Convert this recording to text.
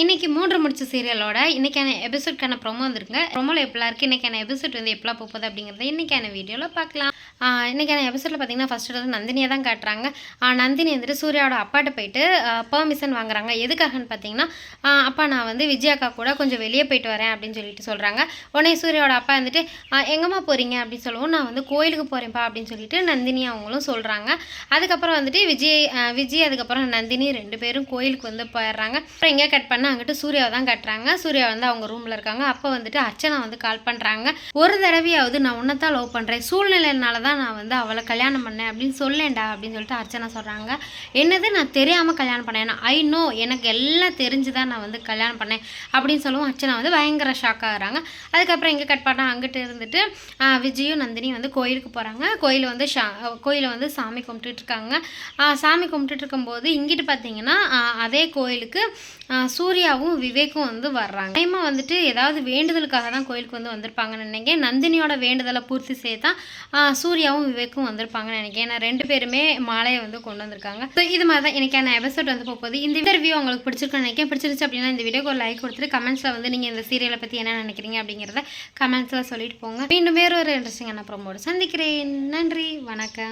இன்னைக்கு 3 முடிச்சு சீரியலோட இன்னைக்கான எபிசோட்கான ப்ரோமோ வந்திருக்குங்க. ப்ரோமோல எப்படிலாம் இருக்குது, இன்னைக்கான எபிசோட் வந்து எப்படிலாம் போகுது அப்படிங்கிறத இன்னைக்கான வீடியோவில் பார்க்கலாம். இன்னைக்கான எபிசோடில் பார்த்தீங்கன்னா ஃபஸ்ட்டு வந்து நந்தினியை தான் காட்டுறாங்க. நந்தினி வந்துட்டு சூர்யாவோட அப்பாட்ட போயிட்டு பெர்மிஷன் வாங்குறாங்க. எதுக்காகன்னு பார்த்தீங்கன்னா, அப்பா நான் வந்து விஜயாக்கா கூட கொஞ்சம் வெளியே போயிட்டு வரேன் அப்படின்னு சொல்லிட்டு சொல்கிறாங்க. உடனே சூர்யாவோட அப்பா வந்துட்டு எங்கம்மா போகிறீங்க அப்படின்னு சொல்லவும், நான் வந்து கோயிலுக்கு போகிறேன்ப்பா அப்படின்னு சொல்லிட்டு நந்தினி அவங்களும் சொல்கிறாங்க. அதுக்கப்புறம் வந்துட்டு விஜய் அதுக்கப்புறம் நந்தினி 2 பேரும் கோயிலுக்கு வந்து போயிடுறாங்க. அப்புறம் எங்கே கட் பண்ண அங்கிட்டு சூர்யாவை தான் கட்டுறாங்க. சூர்யா வந்து அவங்க ரூமில் இருக்காங்க. அப்போ வந்துட்டு அர்ச்சனா வந்து கால் பண்ணுறாங்க. ஒரு தடவையாவது நான் உன்னைத்தான் லவ் பண்ணுறேன், சூழ்நிலைனால தான் நான் வந்து அவளை கல்யாணம் பண்ணேன் அப்படின்னு சொல்லேன்டா அப்படின்னு சொல்லிட்டு அர்ச்சனா சொல்கிறாங்க. என்னது நான் தெரியாமல் கல்யாணம் பண்ணேன், ஐ நோ, எனக்கு எல்லாம் தெரிஞ்சு தான் நான் வந்து கல்யாணம் பண்ணேன் அப்படின்னு சொல்லவும் அர்ச்சனா வந்து பயங்கர ஷாக் ஆகுறாங்க. அதுக்கப்புறம் எங்கே கட் பண்ணால் அங்கிட்டு இருந்துட்டு விஜயும் நந்தினி வந்து கோயிலுக்கு போகிறாங்க. கோயிலை வந்து சாமி கும்பிட்டுட்டு இருக்காங்க. சாமி கும்பிட்டுட்டு இருக்கும்போது இங்கிட்டு பார்த்தீங்கன்னா அதே கோயிலுக்கு சூர்யாவும் விவேக்கும் வந்து வர்றாங்க. டைமா வந்துட்டு ஏதாவது வேண்டுதலுக்காக தான் கோயிலுக்கு வந்து வந்திருப்பாங்கன்னு நினைக்கிறேன். நந்தினியோட வேண்டுதலை பூர்த்தி செய்ய தான் சூர்யாவும் விவேக்கும் வந்திருப்பாங்கன்னு நினைக்கிறேன். ஏன்னா 2 பேருமே மாலையை வந்து கொண்டு வந்திருக்காங்க. ஸோ இது மாதிரி தான் எனக்கான எபிசோட் வந்து போகுது. இந்த இன்டர்வியூ உங்களுக்கு பிடிச்சிருக்குன்னு நினைக்கிறேன். பிடிச்சிருச்சு அப்படின்னா இந்த வீடியோக்கு ஒரு லைக் கொடுத்துட்டு கமெண்ட்ஸில் வந்து நீங்கள் இந்த சீரியலை பற்றி என்ன நினைக்கிறீங்க அப்படிங்கிறத கமெண்ட்ஸில் சொல்லிட்டு போங்க. மீண்டும் வேறு ஒரு இன்ட்ரெஸ்டிங்கான ப்ரோமோடு சந்திக்கிறேன். நன்றி, வணக்கம்.